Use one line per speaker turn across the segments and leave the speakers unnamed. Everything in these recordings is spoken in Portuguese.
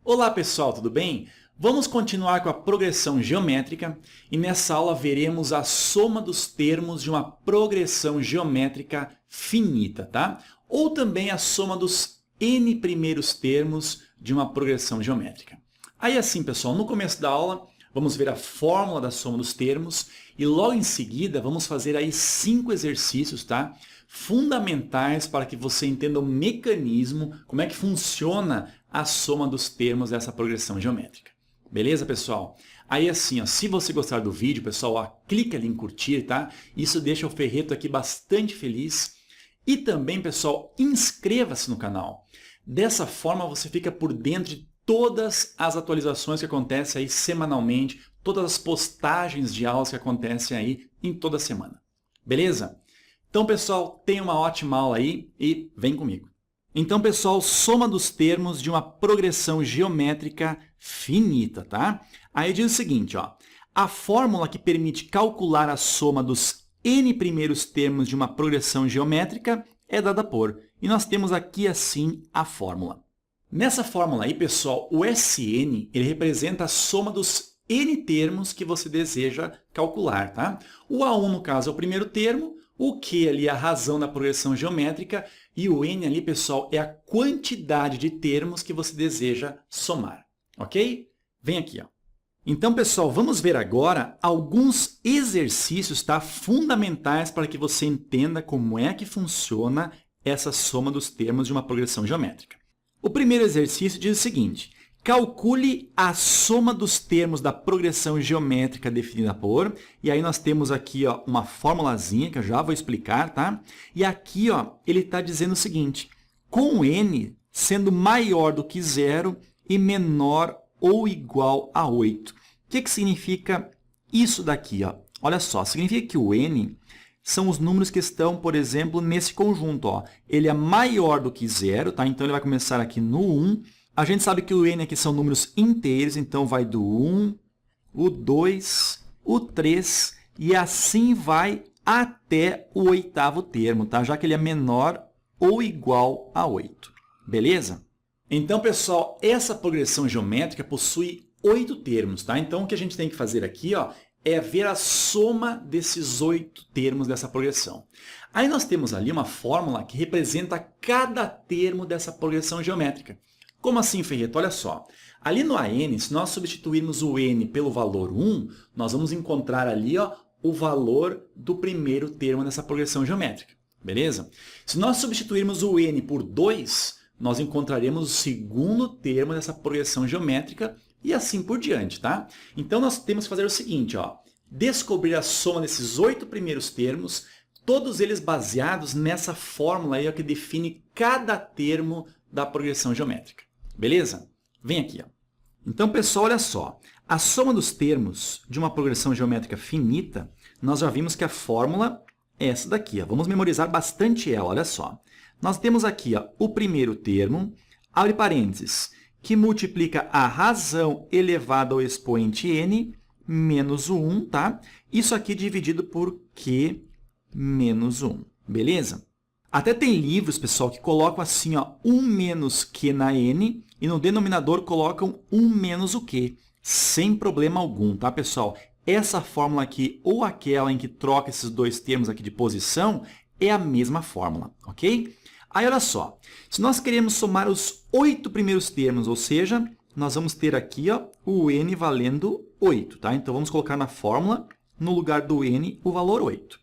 Olá pessoal, tudo bem? Vamos continuar com a progressão geométrica e nessa aula veremos a soma dos termos de uma progressão geométrica finita, tá? Ou também a soma dos n primeiros termos de uma progressão geométrica. Aí assim, pessoal, no começo da aula vamos ver a fórmula da soma dos termos e logo em seguida vamos fazer aí 5 exercícios, tá? Fundamentais para que você entenda o mecanismo, como é que funciona a soma dos termos dessa progressão geométrica. Beleza, pessoal? Aí assim, ó, se você gostar do vídeo, pessoal, ó, clica ali em curtir, tá? Isso deixa o Ferreto aqui bastante feliz. E também, pessoal, inscreva-se no canal. Dessa forma você fica por dentro de todas as atualizações que acontecem aí semanalmente, todas as postagens de aulas que acontecem aí em toda semana. Beleza? Então, pessoal, tenha uma ótima aula aí e vem comigo. Então, pessoal, soma dos termos de uma progressão geométrica finita, tá? Aí diz o seguinte, ó, a fórmula que permite calcular a soma dos n primeiros termos de uma progressão geométrica é dada por, e nós temos aqui assim a fórmula. Nessa fórmula aí, pessoal, o Sn ele representa a soma dos n termos que você deseja calcular, tá? O A1, no caso, é o primeiro termo, o Q ali é a razão da progressão geométrica e o N ali, pessoal, é a quantidade de termos que você deseja somar, ok? Vem aqui, ó. Então, pessoal, vamos ver agora alguns exercícios, tá? Fundamentais para que você entenda como é que funciona essa soma dos termos de uma progressão geométrica. O primeiro exercício diz o seguinte: calcule a soma dos termos da progressão geométrica definida por, e aí nós temos aqui ó, uma formulazinha que eu já vou explicar, tá? E aqui ó, ele está dizendo o seguinte, com n sendo maior do que 0 e menor ou igual a 8. O que significa isso daqui? Ó? Olha só, significa que o n são os números que estão, por exemplo, nesse conjunto. Ó. Ele é maior do que 0, tá? Então ele vai começar aqui no 1. A gente sabe que o n aqui são números inteiros, então vai do 1, o 2, o 3 e assim vai até o oitavo termo, tá? Já que ele é menor ou igual a 8. Beleza? Então, pessoal, essa progressão geométrica possui 8 termos, tá? Então, o que a gente tem que fazer aqui ó, é ver a soma desses 8 termos dessa progressão. Aí nós temos ali uma fórmula que representa cada termo dessa progressão geométrica. Como assim, Ferreto? Olha só. Ali no AN, se nós substituirmos o n pelo valor 1, nós vamos encontrar ali ó, o valor do primeiro termo dessa progressão geométrica. Beleza? Se nós substituirmos o n por 2, nós encontraremos o segundo termo dessa progressão geométrica e assim por diante, tá? Então, nós temos que fazer o seguinte, ó, descobrir a soma desses 8 primeiros termos, todos eles baseados nessa fórmula aí, ó, que define cada termo da progressão geométrica. Beleza? Vem aqui. Ó. Então, pessoal, olha só. A soma dos termos de uma progressão geométrica finita, nós já vimos que a fórmula é essa daqui. Ó. Vamos memorizar bastante ela, olha só. Nós temos aqui ó, o primeiro termo, abre parênteses, que multiplica a razão elevada ao expoente n menos o 1, tá? Isso aqui dividido por q menos 1, beleza? Até tem livros, pessoal, que colocam assim, ó, 1 menos q na n e no denominador colocam 1 menos o q, sem problema algum, tá, pessoal? Essa fórmula aqui ou aquela em que troca esses dois termos aqui de posição é a mesma fórmula, ok? Aí, olha só, se nós queremos somar os 8 primeiros termos, ou seja, nós vamos ter aqui ó, o n valendo 8, tá? Então, vamos colocar na fórmula, no lugar do n, o valor 8.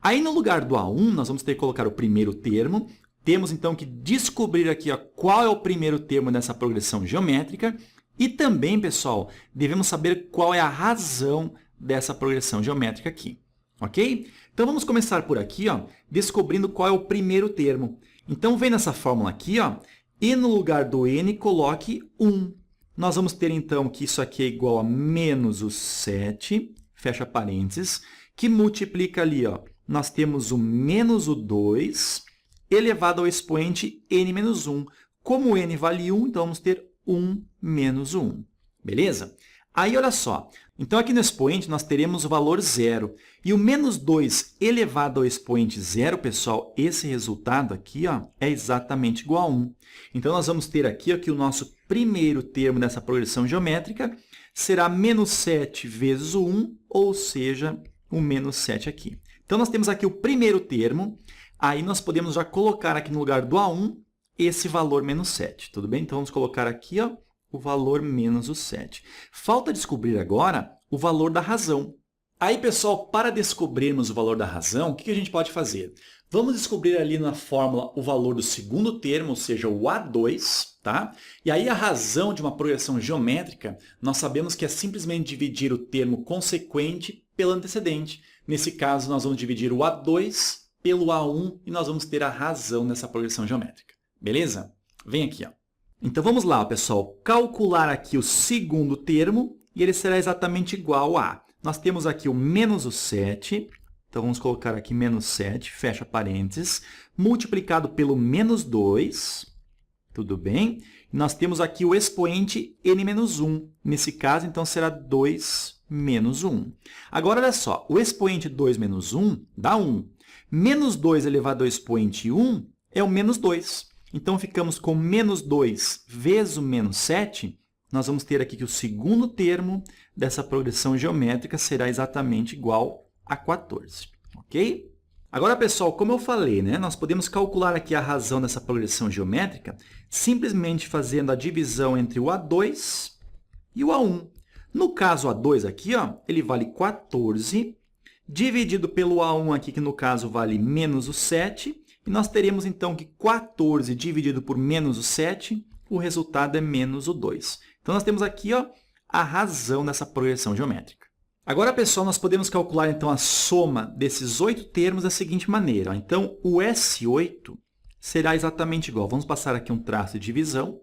Aí, no lugar do A1, nós vamos ter que colocar o primeiro termo. Temos, então, que descobrir aqui ó, qual é o primeiro termo dessa progressão geométrica. E também, pessoal, devemos saber qual é a razão dessa progressão geométrica aqui. Ok? Então, vamos começar por aqui, ó, descobrindo qual é o primeiro termo. Então, vem nessa fórmula aqui, ó, e no lugar do n, coloque 1. Nós vamos ter, então, que isso aqui é igual a menos o 7, fecha parênteses, que multiplica ali, ó, nós temos o menos o 2 elevado ao expoente n menos 1. Como n vale 1, então vamos ter 1 menos 1. Beleza? Aí, olha só. Então, aqui no expoente, nós teremos o valor 0. E o menos 2 elevado ao expoente 0, pessoal, esse resultado aqui ó, é exatamente igual a 1. Então, nós vamos ter aqui ó, que o nosso primeiro termo dessa progressão geométrica será menos 7 vezes o 1, ou seja, o menos 7 aqui. Então, nós temos aqui o primeiro termo, aí nós podemos já colocar aqui no lugar do A1 esse valor menos 7, tudo bem? Então, vamos colocar aqui ó, o valor menos o 7. Falta descobrir agora o valor da razão. Aí, pessoal, para descobrirmos o valor da razão, o que a gente pode fazer? Vamos descobrir ali na fórmula o valor do segundo termo, ou seja, o A2, tá? E aí a razão de uma progressão geométrica, nós sabemos que é simplesmente dividir o termo consequente pelo antecedente. Nesse caso, nós vamos dividir o A2 pelo A1 e nós vamos ter a razão dessa progressão geométrica. Beleza? Vem aqui, ó. Então, vamos lá, pessoal, calcular aqui o segundo termo e ele será exatamente igual a... Nós temos aqui o menos o 7... Então, vamos colocar aqui menos 7, fecha parênteses, multiplicado pelo menos 2, tudo bem? Nós temos aqui o expoente n menos 1. Nesse caso, então, será 2 menos 1. Agora, olha só, o expoente 2 menos 1 dá 1. Menos 2 elevado ao expoente 1 é o menos 2. Então, ficamos com menos 2 vezes o menos 7. Nós vamos ter aqui que o segundo termo dessa progressão geométrica será exatamente igual a 14, ok? Agora, pessoal, como eu falei, né, nós podemos calcular aqui a razão dessa progressão geométrica simplesmente fazendo a divisão entre o A2 e o A1. No caso A2 aqui, ó, ele vale 14, dividido pelo A1 aqui, que no caso vale menos o 7, e nós teremos então que 14 dividido por menos o 7, o resultado é menos o 2. Então, nós temos aqui ó, a razão dessa progressão geométrica. Agora, pessoal, nós podemos calcular, então, a soma desses 8 termos da seguinte maneira. Então, o S8 será exatamente igual. Vamos passar aqui um traço de divisão.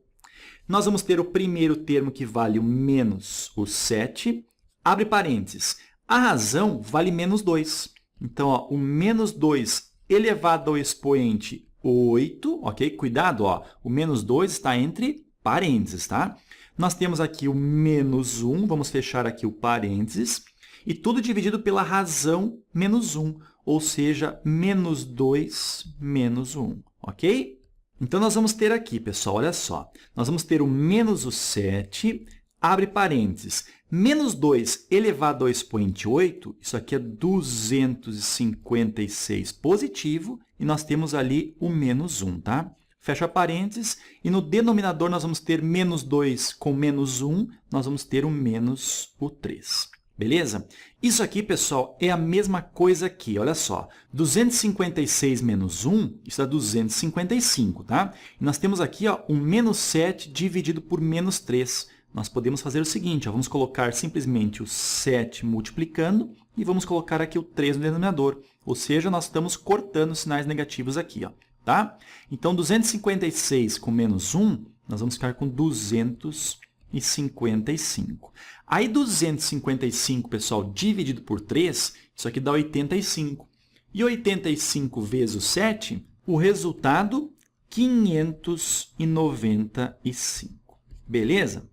Nós vamos ter o primeiro termo que vale o menos o 7. Abre parênteses. A razão vale menos 2. Então, ó, o menos 2 elevado ao expoente 8. Ok? Cuidado, ó, o menos 2 está entre parênteses, tá? Nós temos aqui o menos 1. Vamos fechar aqui o parênteses. E tudo dividido pela razão menos 1, ou seja, menos 2 menos 1, ok? Então, nós vamos ter aqui, pessoal, olha só. Nós vamos ter o menos o 7, abre parênteses, menos 2 elevado ao expoente 8, isso aqui é 256 positivo, e nós temos ali o menos 1, tá? Fecha parênteses, e no denominador nós vamos ter menos 2 com menos 1, nós vamos ter o menos o 3. Beleza? Isso aqui, pessoal, é a mesma coisa aqui. Olha só, 256 menos 1, isso dá 255, tá? E nós temos aqui ó, um menos 7 dividido por menos 3. Nós podemos fazer o seguinte, ó, vamos colocar simplesmente o 7 multiplicando e vamos colocar aqui o 3 no denominador. Ou seja, nós estamos cortando os sinais negativos aqui, ó, tá? Então, 256 com menos 1, nós vamos ficar com 255. Aí, 255, pessoal, dividido por 3, isso aqui dá 85. E 85 vezes o 7, o resultado, 595. Beleza?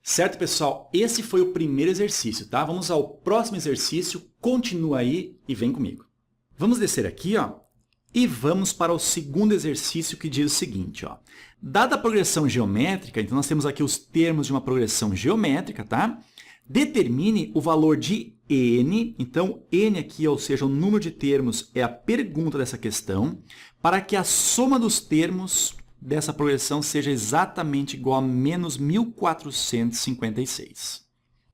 Certo, pessoal? Esse foi o primeiro exercício, tá? Vamos ao próximo exercício. Continua aí e vem comigo. Vamos descer aqui, ó. E vamos para o segundo exercício que diz o seguinte, ó. Dada a progressão geométrica, então nós temos aqui os termos de uma progressão geométrica, tá? Determine o valor de n, então n aqui, ou seja, o número de termos é a pergunta dessa questão, para que a soma dos termos dessa progressão seja exatamente igual a menos 1456.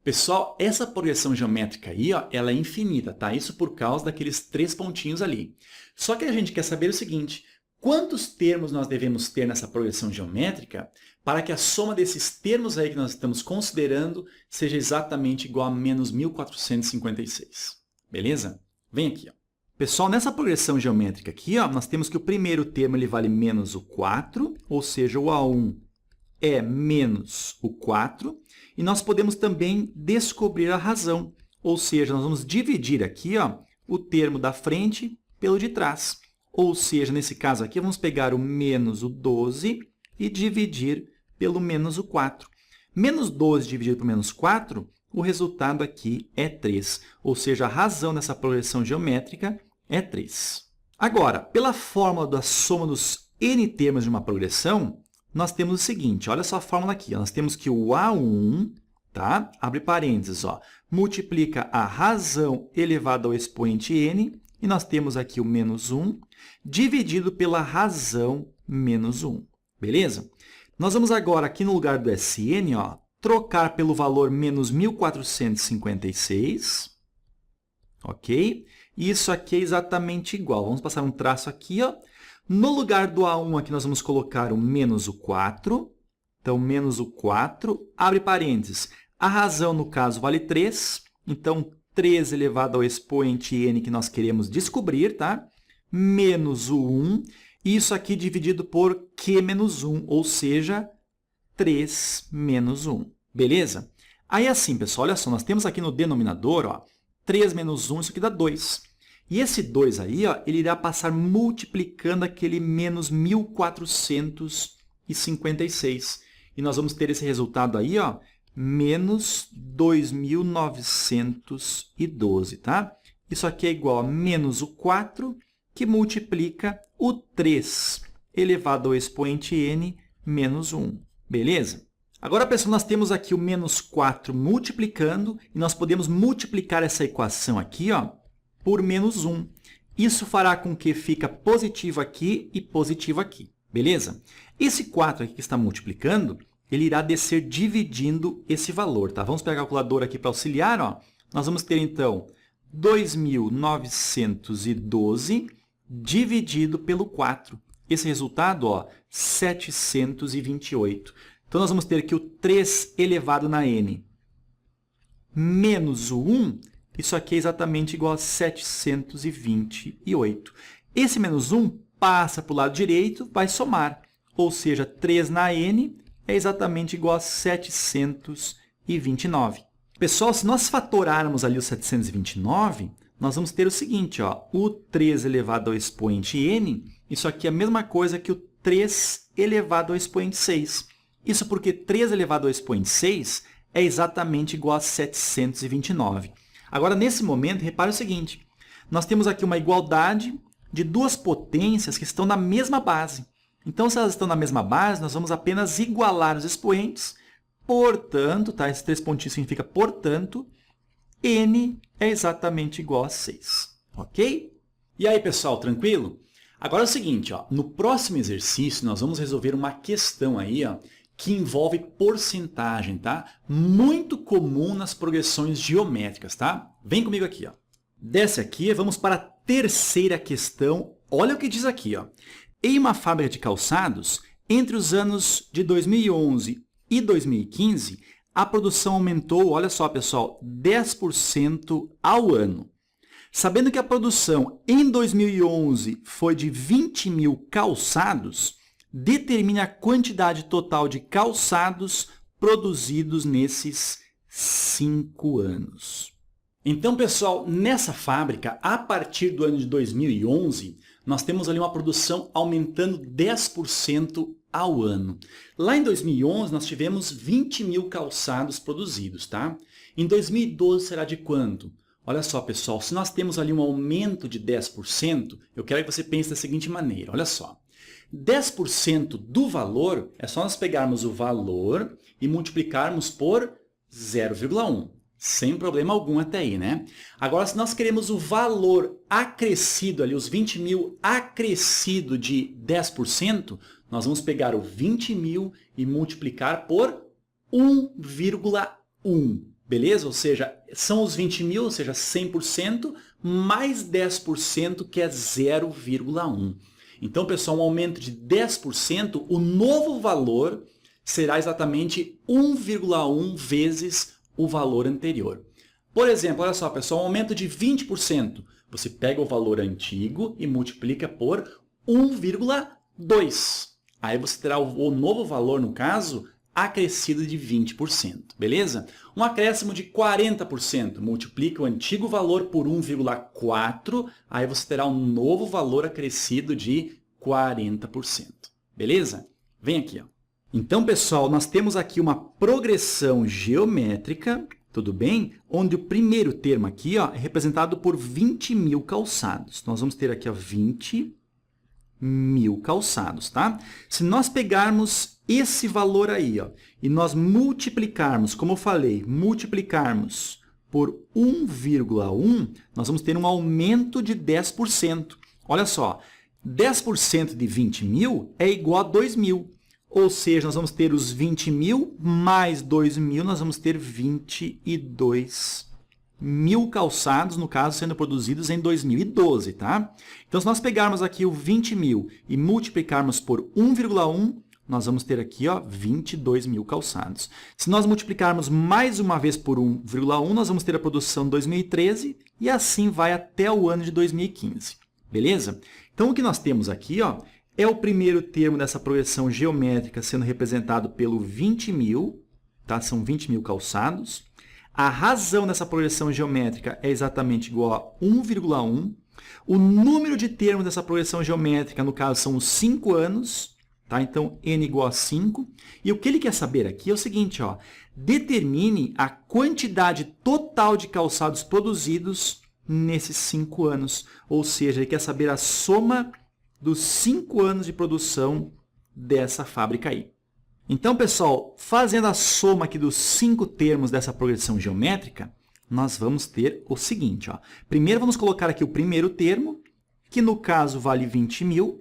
Pessoal, essa progressão geométrica aí, ó, ela é infinita, tá? Isso por causa daqueles 3 pontinhos ali. Só que a gente quer saber o seguinte, quantos termos nós devemos ter nessa progressão geométrica para que a soma desses termos aí que nós estamos considerando seja exatamente igual a menos 1456. Beleza? Vem aqui, ó. Pessoal, nessa progressão geométrica aqui, ó, nós temos que o primeiro termo ele vale menos o 4, ou seja, o A1 é menos o 4, e nós podemos também descobrir a razão, ou seja, nós vamos dividir aqui ó, o termo da frente pelo de trás. Ou seja, nesse caso aqui, vamos pegar o menos o 12 e dividir pelo menos o 4. Menos 12 dividido por menos 4, o resultado aqui é 3. Ou seja, a razão dessa progressão geométrica é 3. Agora, pela fórmula da soma dos n termos de uma progressão, nós temos o seguinte, olha só a fórmula aqui, ó, nós temos que o A1, tá? Abre parênteses, ó, multiplica a razão elevada ao expoente n, e nós temos aqui o menos 1, dividido pela razão menos 1, beleza? Nós vamos agora, aqui no lugar do Sn, ó, trocar pelo valor menos 1.456, ok? E isso aqui é exatamente igual. Vamos passar um traço aqui, ó. No lugar do A1, aqui nós vamos colocar o menos o 4. Então, menos o 4, abre parênteses. A razão, no caso, vale 3. Então, 3 elevado ao expoente n que nós queremos descobrir, tá? Menos o 1. Isso aqui dividido por q menos 1, ou seja, 3 menos 1. Beleza? Aí, assim, pessoal, olha só, nós temos aqui no denominador, ó, 3 menos 1, isso aqui dá 2. E esse 2 aí, ó, ele irá passar multiplicando aquele menos 1.456. E nós vamos ter esse resultado aí, ó, menos 2.912, tá? Isso aqui é igual a menos o 4, que multiplica o 3 elevado ao expoente n menos 1. Beleza? Agora, pessoal, nós temos aqui o menos 4 multiplicando, e nós podemos multiplicar essa equação aqui, ó, por menos 1. Isso fará com que fique positivo aqui e positivo aqui, beleza? Esse 4 aqui que está multiplicando, ele irá descer dividindo esse valor, tá? Vamos pegar a calculadora aqui para auxiliar, ó. Nós vamos ter, então, 2.912 dividido pelo 4. Esse resultado, ó, 728. Então, nós vamos ter aqui o 3 elevado na n menos o 1, isso aqui é exatamente igual a 728. Esse menos 1 passa para o lado direito, vai somar. Ou seja, 3 na n é exatamente igual a 729. Pessoal, se nós fatorarmos ali o 729, nós vamos ter o seguinte, ó, o 3 elevado ao expoente n, isso aqui é a mesma coisa que o 3 elevado ao expoente 6. Isso porque 3 elevado ao expoente 6 é exatamente igual a 729. Agora, nesse momento, repare o seguinte, nós temos aqui uma igualdade de duas potências que estão na mesma base. Então, se elas estão na mesma base, nós vamos apenas igualar os expoentes. Portanto, tá? Esses 3 pontinhos significa portanto, n é exatamente igual a 6. Ok? E aí, pessoal, tranquilo? Agora é o seguinte, ó, no próximo exercício, nós vamos resolver uma questão aí, ó, que envolve porcentagem, tá? Muito comum nas progressões geométricas, tá? Vem comigo aqui, ó. Desce aqui, vamos para a terceira questão. Olha o que diz aqui, ó. Em uma fábrica de calçados, entre os anos de 2011 e 2015, a produção aumentou, olha só, pessoal, 10% ao ano. Sabendo que a produção em 2011 foi de 20 mil calçados, determine a quantidade total de calçados produzidos nesses 5 anos. Então, pessoal, nessa fábrica, a partir do ano de 2011, nós temos ali uma produção aumentando 10% ao ano. Lá em 2011, nós tivemos 20 mil calçados produzidos, tá? Em 2012, será de quanto? Olha só, pessoal, se nós temos ali um aumento de 10%, eu quero que você pense da seguinte maneira, olha só. 10% do valor é só nós pegarmos o valor e multiplicarmos por 0,1. Sem problema algum até aí, né? Agora, se nós queremos o valor acrescido ali, os 20 mil acrescido de 10%, nós vamos pegar o 20 mil e multiplicar por 1,1. Beleza? Ou seja, são os 20 mil, ou seja, 100%, mais 10%, que é 0,1. Então, pessoal, um aumento de 10%, o novo valor será exatamente 1,1 vezes o valor anterior. Por exemplo, olha só, pessoal, um aumento de 20%. Você pega o valor antigo e multiplica por 1,2. Aí você terá o novo valor, no caso, acrescido de 20%, beleza? Um acréscimo de 40%, multiplica o antigo valor por 1,4, aí você terá um novo valor acrescido de 40%, beleza? Vem aqui, ó. Então, pessoal, nós temos aqui uma progressão geométrica, tudo bem? Onde o primeiro termo aqui, ó, é representado por 20 mil calçados. Nós vamos ter aqui, ó, 20 1.000 calçados, tá? Se nós pegarmos esse valor aí, ó, e nós multiplicarmos, como eu falei, multiplicarmos por 1,1, nós vamos ter um aumento de 10%. Olha só, 10% de 20.000 é igual a 2.000. Ou seja, nós vamos ter os 20.000 mais 2.000, nós vamos ter 22.000 calçados, no caso, sendo produzidos em 2012, tá? Então, se nós pegarmos aqui o 20.000 e multiplicarmos por 1,1, nós vamos ter aqui, ó, 22.000 calçados. Se nós multiplicarmos mais uma vez por 1,1, nós vamos ter a produção de 2013 e assim vai até o ano de 2015. Beleza? Então, o que nós temos aqui, ó, é o primeiro termo dessa progressão geométrica sendo representado pelo 20.000, tá? São 20.000 calçados. A razão dessa progressão geométrica é exatamente igual a 1,1. O número de termos dessa progressão geométrica, no caso, são os 5 anos. Tá? Então, n igual a 5. E o que ele quer saber aqui é o seguinte, ó, determine a quantidade total de calçados produzidos nesses 5 anos. Ou seja, ele quer saber a soma dos 5 anos de produção dessa fábrica aí. Então, pessoal, fazendo a soma aqui dos 5 termos dessa progressão geométrica, nós vamos ter o seguinte. Ó. Primeiro, vamos colocar aqui o primeiro termo, que no caso vale 20.000.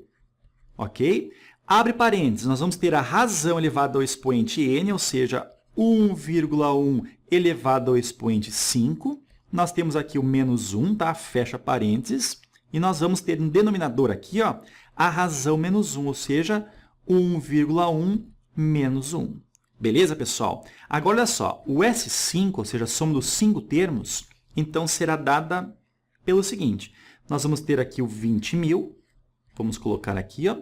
Ok? Abre parênteses, nós vamos ter a razão elevada ao expoente n, ou seja, 1,1 elevado ao expoente 5. Nós temos aqui o menos 1, tá? Fecha parênteses. E nós vamos ter no denominador aqui, ó, a razão menos 1, ou seja, 1,1 menos 1. Beleza, pessoal? Agora, olha só, o S5, ou seja, a soma dos 5 termos, então será dada pelo seguinte. Nós vamos ter aqui o 20.000, vamos colocar aqui, ó,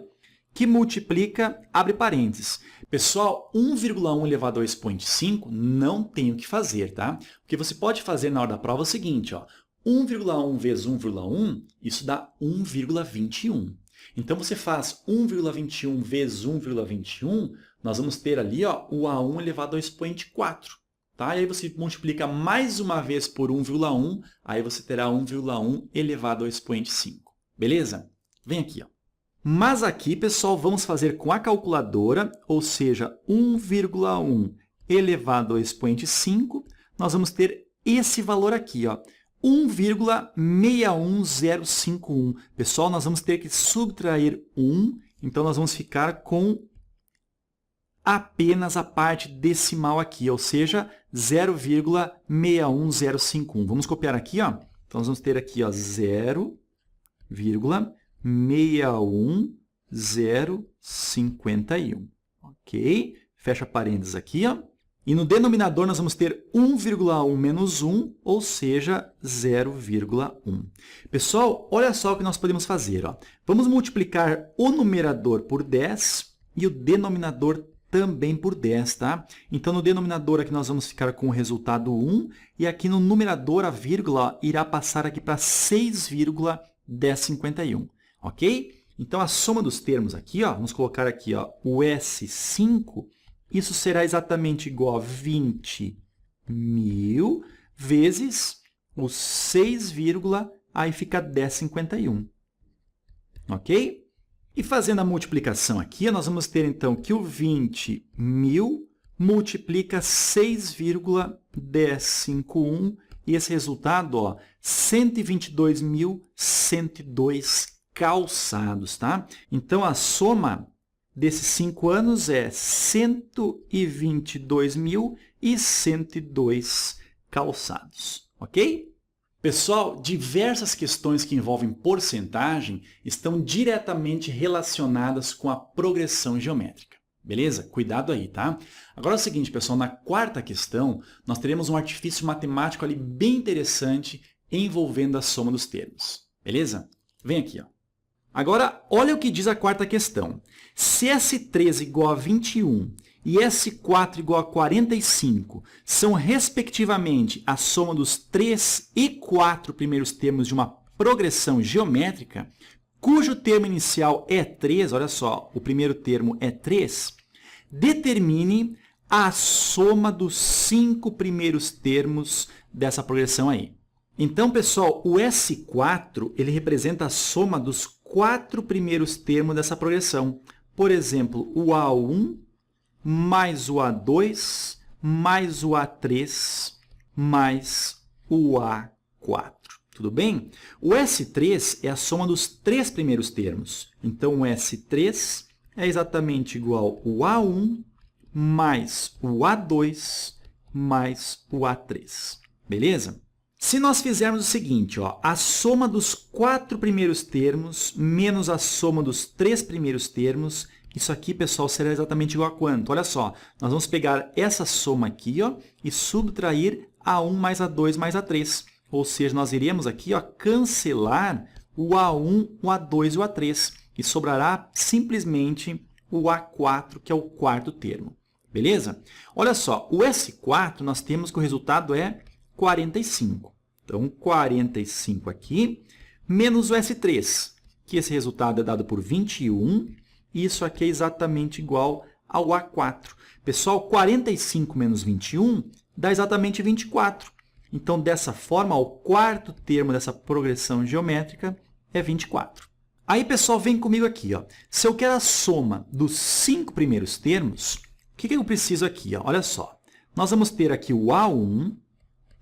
que multiplica, abre parênteses. Pessoal, 1,1 elevado ao expoente 5 não tem o que fazer, tá? O que você pode fazer na hora da prova é o seguinte, ó, 1,1 vezes 1,1, isso dá 1,21. Então, você faz 1,21 vezes 1,21, nós vamos ter ali, ó, o A1 elevado ao expoente 4. Tá? E aí você multiplica mais uma vez por 1,1, aí você terá 1,1 elevado ao expoente 5. Beleza? Vem aqui, ó. Mas aqui, pessoal, vamos fazer com a calculadora, ou seja, 1,1 elevado ao expoente 5, nós vamos ter esse valor aqui, ó, 1,61051. Pessoal, nós vamos ter que subtrair 1, então nós vamos ficar com apenas a parte decimal aqui, ou seja, 0,61051. Vamos copiar aqui, ó. Então, nós vamos ter aqui, ó, 0,61051. Ok? Fecha parênteses aqui, ó. E no denominador, nós vamos ter 1,1 menos 1, ou seja, 0,1. Pessoal, olha só o que nós podemos fazer. Ó. Vamos multiplicar o numerador por 10 e o denominador também por 10. Tá? Então, no denominador aqui nós vamos ficar com o resultado 1, e aqui no numerador a vírgula ó, irá passar aqui para 6,1051. Ok? Então, a soma dos termos aqui, ó, vamos colocar aqui ó, o S5, isso será exatamente igual a 20.000 vezes os 6, aí fica 1051. Ok? E fazendo a multiplicação aqui, nós vamos ter então que o 20.000 multiplica 6,1051 e esse resultado, ó, 122.102 calçados, tá? Então, a soma desses 5 anos é 122.102 calçados, ok? Pessoal, diversas questões que envolvem porcentagem estão diretamente relacionadas com a progressão geométrica. Beleza? Cuidado aí, tá? Agora é o seguinte, pessoal, na quarta questão, nós teremos um artifício matemático ali bem interessante envolvendo a soma dos termos. Beleza? Vem aqui, ó. Agora, olha o que diz a quarta questão. Se S3 igual a 21 e S4 igual a 45 são, respectivamente, a soma dos 3 e 4 primeiros termos de uma progressão geométrica, cujo termo inicial é 3, olha só, o primeiro termo é 3, determine a soma dos 5 primeiros termos dessa progressão aí. Então, pessoal, o S4 ele representa a soma dos 4 primeiros termos dessa progressão. Por exemplo, o A1 mais o A2 mais o A3 mais o A4. Tudo bem? O S3 é a soma dos 3 primeiros termos. Então, o S3 é exatamente igual ao A1 mais o A2 mais o A3. Beleza? Se nós fizermos o seguinte, ó, a soma dos 4 primeiros termos menos a soma dos 3 primeiros termos, isso aqui, pessoal, será exatamente igual a quanto? Olha só, nós vamos pegar essa soma aqui, ó, e subtrair A1 mais A2 mais A3. Ou seja, nós iremos aqui, ó, cancelar o A1, o A2 e o A3. E sobrará simplesmente o A4, que é o quarto termo. Beleza? Olha só, o S4, nós temos que o resultado é 45. Então, 45 aqui, menos o S3, que esse resultado é dado por 21. E isso aqui é exatamente igual ao A4. Pessoal, 45 menos 21 dá exatamente 24. Então, dessa forma, o quarto termo dessa progressão geométrica é 24. Aí, pessoal, vem comigo aqui. Ó. Se eu quero a soma dos 5 primeiros termos, o que eu preciso aqui? Ó? Olha só, nós vamos ter aqui o A1,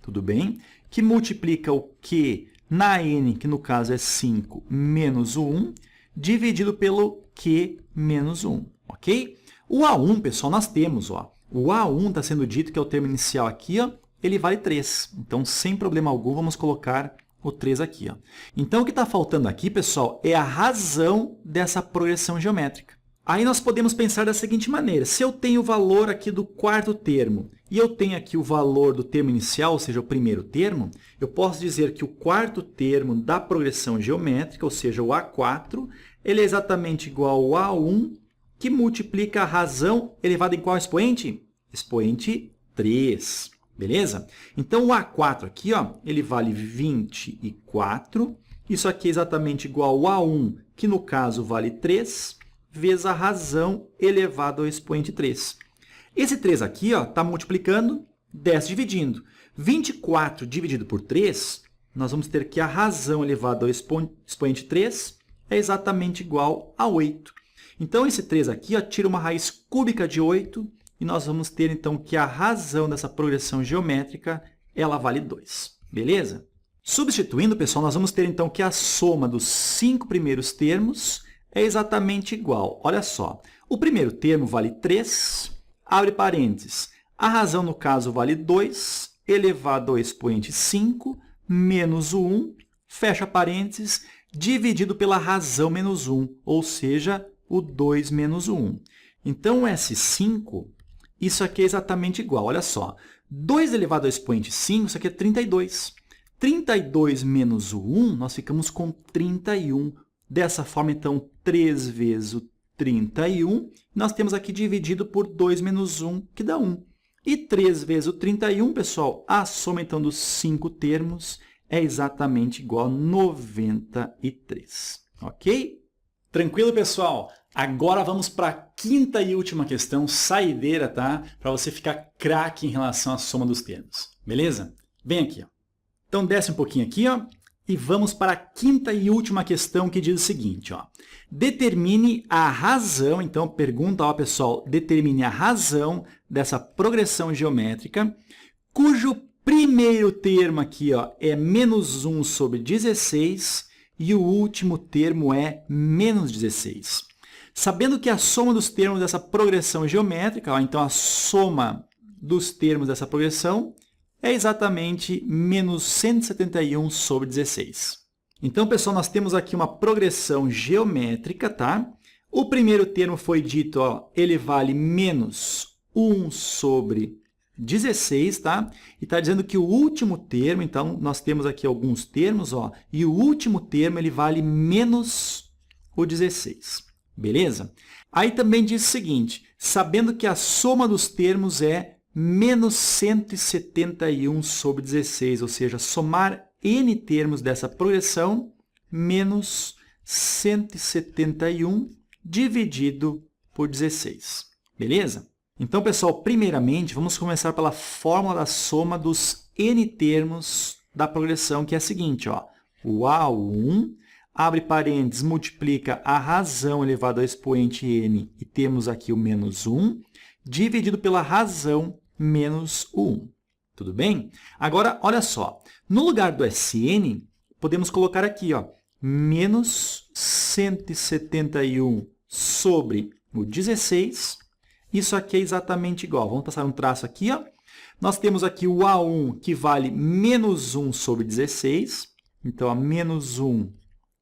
tudo bem? Que multiplica o Q na N, que no caso é 5, menos o 1, dividido pelo Q menos 1, ok? O A1, pessoal, nós temos, ó, o A1 está sendo dito que é o termo inicial aqui, ó, ele vale 3. Então, sem problema algum, vamos colocar o 3 aqui. Ó. Então, o que está faltando aqui, pessoal, é a razão dessa progressão geométrica. Aí nós podemos pensar da seguinte maneira, se eu tenho o valor aqui do quarto termo e eu tenho aqui o valor do termo inicial, ou seja, o primeiro termo, eu posso dizer que o quarto termo da progressão geométrica, ou seja, o A4, ele é exatamente igual ao A1, que multiplica a razão elevada em qual expoente? Expoente 3. Beleza? Então, o A4 aqui, ó, ele vale 24. Isso aqui é exatamente igual ao A1, que no caso vale 3, vezes a razão elevada ao expoente 3. Esse 3 aqui está multiplicando, desce dividindo. 24 dividido por 3, nós vamos ter que a razão elevada ao expoente 3 é exatamente igual a 8. Então, esse 3 aqui tira uma raiz cúbica de 8, e nós vamos ter, então, que a razão dessa progressão geométrica ela vale 2. Beleza? Substituindo, pessoal, nós vamos ter, então, que a soma dos 5 primeiros termos é exatamente igual. Olha só, o primeiro termo vale 3, abre parênteses, a razão, no caso, vale 2, elevado ao expoente 5, menos o 1, fecha parênteses, dividido pela razão menos 1, ou seja, o 2 menos o 1. Então, o S5, isso aqui é exatamente igual. Olha só, 2 elevado ao expoente 5, isso aqui é 32. 32 menos o 1, nós ficamos com 31. Dessa forma, então, 3 vezes o 31, nós temos aqui dividido por 2 menos 1, que dá 1. E 3 vezes o 31, pessoal, a soma, então, dos 5 termos é exatamente igual a 93. Ok? Tranquilo, pessoal? Agora vamos para a quinta e última questão, saideira, tá? Para você ficar craque em relação à soma dos termos. Beleza? Vem aqui, ó. Então, desce um pouquinho aqui, ó. E vamos para a quinta e última questão, que diz o seguinte, ó. Determine a razão, então, pergunta, ó, pessoal, determine a razão dessa progressão geométrica, cujo primeiro termo aqui, ó, é menos 1 sobre 16 e o último termo é menos 16. Sabendo que a soma dos termos dessa progressão geométrica, ó, então a soma dos termos dessa progressão, é exatamente menos 171 sobre 16. Então, pessoal, nós temos aqui uma progressão geométrica, tá? O primeiro termo foi dito, ó, ele vale menos 1 sobre 16, tá? E está dizendo que o último termo, então, nós temos aqui alguns termos, ó, e o último termo ele vale menos o 16. Beleza? Aí também diz o seguinte, sabendo que a soma dos termos é menos 171 sobre 16, ou seja, somar n termos dessa progressão, menos 171 dividido por 16. Beleza? Então, pessoal, primeiramente, vamos começar pela fórmula da soma dos n termos da progressão, que é a seguinte, ó, o A1, abre parênteses, multiplica a razão elevada ao expoente n, e temos aqui o menos 1, dividido pela razão menos o 1. Tudo bem? Agora, olha só, no lugar do Sn, podemos colocar aqui, ó, menos 171 sobre o 16. Isso aqui é exatamente igual. Vamos passar um traço aqui, ó. Nós temos aqui o A1, que vale menos 1 sobre 16. Então, ó, menos 1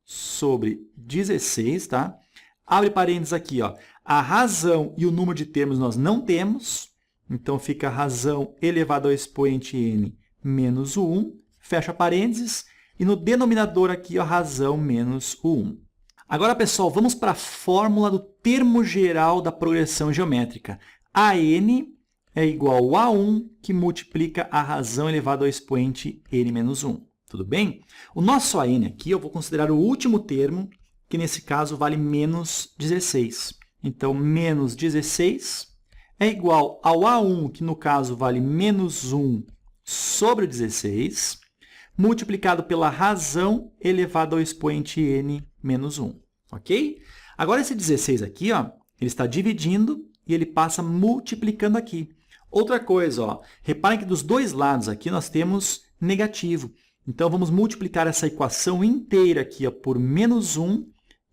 sobre 16, tá? Abre parênteses aqui, ó. A razão e o número de termos nós não temos. Então, fica a razão elevada ao expoente n menos o 1. Fecha parênteses. E no denominador aqui, a razão menos o 1. Agora, pessoal, vamos para a fórmula do termo geral da progressão geométrica. AN é igual a 1, que multiplica a razão elevada ao expoente n menos 1. Tudo bem? O nosso AN aqui, eu vou considerar o último termo, que nesse caso vale menos 16. Então, menos 16 é igual ao A1, que no caso vale menos 1 sobre 16, multiplicado pela razão elevada ao expoente n menos 1. Ok? Agora, esse 16 aqui, ó, ele está dividindo e ele passa multiplicando aqui. Outra coisa, ó, reparem que dos dois lados aqui nós temos negativo. Então, vamos multiplicar essa equação inteira aqui, ó, por menos 1.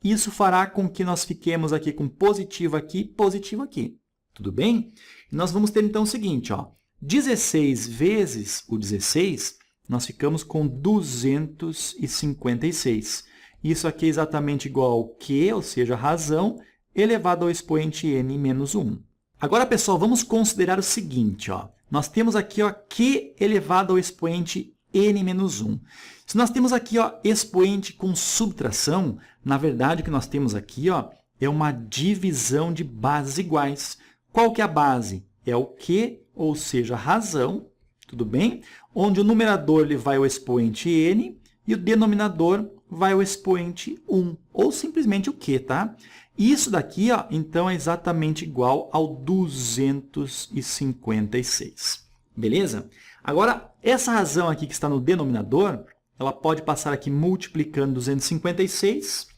Isso fará com que nós fiquemos aqui com positivo aqui e positivo aqui. Tudo bem? E nós vamos ter, então, o seguinte, ó, 16 vezes o 16, nós ficamos com 256. Isso aqui é exatamente igual ao Q, ou seja, a razão, elevado ao expoente n menos 1. Agora, pessoal, vamos considerar o seguinte, ó. Nós temos aqui, ó, Q elevado ao expoente n menos 1. Se nós temos aqui, ó, expoente com subtração, na verdade, o que nós temos aqui, ó, é uma divisão de bases iguais. Qual que é a base? É o Q, ou seja, a razão, tudo bem? Onde o numerador ele vai ao expoente n e o denominador vai ao expoente 1, ou simplesmente o Q, tá? Isso daqui, ó, então, é exatamente igual ao 256. Beleza? Agora, essa razão aqui que está no denominador, ela pode passar aqui multiplicando 256,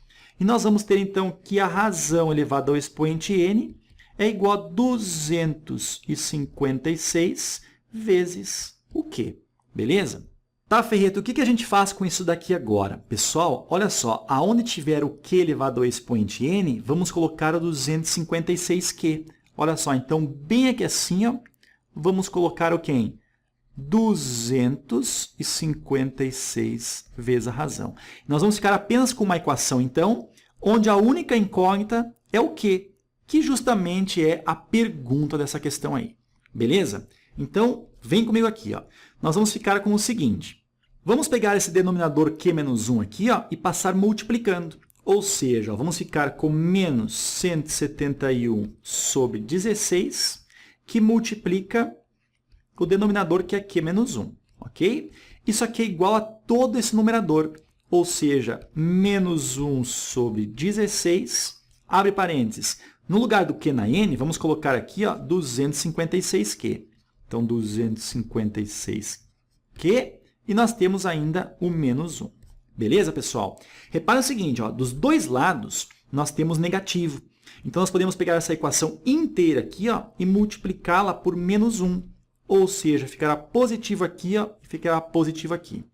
e nós vamos ter, então, que a razão elevada ao expoente n é igual a 256 vezes o Q. Beleza? Tá, Ferreto, o que a gente faz com isso daqui agora? Pessoal, olha só, aonde tiver o Q elevado ao expoente n, vamos colocar o 256Q. Olha só, então, bem aqui assim, ó, vamos colocar o quem? 256 vezes a razão. Nós vamos ficar apenas com uma equação, então, onde a única incógnita é o Q, que justamente é a pergunta dessa questão aí. Beleza? Então, vem comigo aqui, ó. Nós vamos ficar com o seguinte. Vamos pegar esse denominador Q menos 1 aqui, ó, e passar multiplicando. Ou seja, ó, vamos ficar com menos 171 sobre 16, que multiplica o denominador que é Q menos 1. Ok? Isso aqui é igual a todo esse numerador. Ou seja, menos 1 sobre 16, abre parênteses. No lugar do Q na N, vamos colocar aqui, ó, 256Q. Então, 256Q. E nós temos ainda o menos 1. Beleza, pessoal? Repara o seguinte, ó, dos dois lados, nós temos negativo. Então, nós podemos pegar essa equação inteira aqui, ó, e multiplicá-la por menos 1. Ou seja, ficará positivo aqui, ó, e ficará positivo aqui.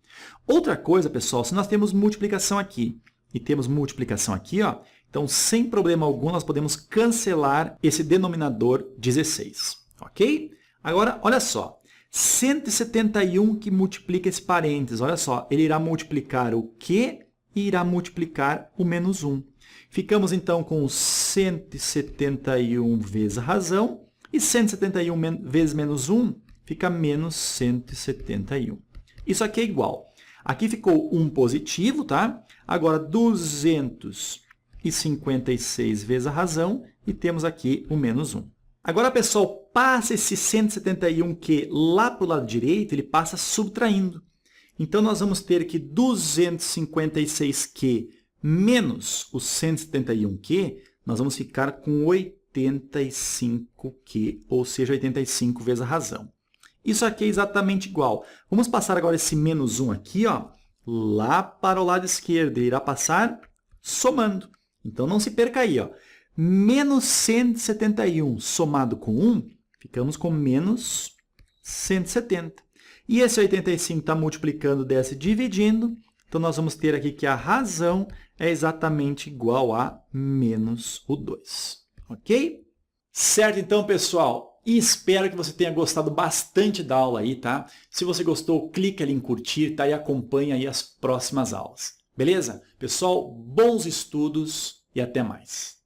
Outra coisa, pessoal, se nós temos multiplicação aqui e temos multiplicação aqui, ó, então, sem problema algum, nós podemos cancelar esse denominador 16. Ok? Agora, olha só. 171 que multiplica esse parênteses. Olha só, ele irá multiplicar o Q e irá multiplicar o menos 1. Ficamos, então, com 171 vezes a razão. E 171 vezes menos 1 fica menos 171. Isso aqui é igual. Aqui ficou 1 positivo, tá? Agora, 256 vezes a razão e temos aqui o menos 1. Agora, pessoal, passa esse 171Q lá para o lado direito, ele passa subtraindo. Então, nós vamos ter que 256Q menos o 171Q, nós vamos ficar com 85Q, ou seja, 85 vezes a razão. Isso aqui é exatamente igual. Vamos passar agora esse menos 1 aqui, ó, lá para o lado esquerdo e irá passar somando. Então, não se perca aí. Ó. Menos 171 somado com 1, ficamos com menos 170. E esse 85 está multiplicando, desce dividindo. Então, nós vamos ter aqui que a razão é exatamente igual a menos o 2. Ok? Certo, então, pessoal? E espero que você tenha gostado bastante da aula aí, tá? Se você gostou, clica ali em curtir, tá? E acompanha aí as próximas aulas. Beleza? Pessoal, bons estudos e até mais.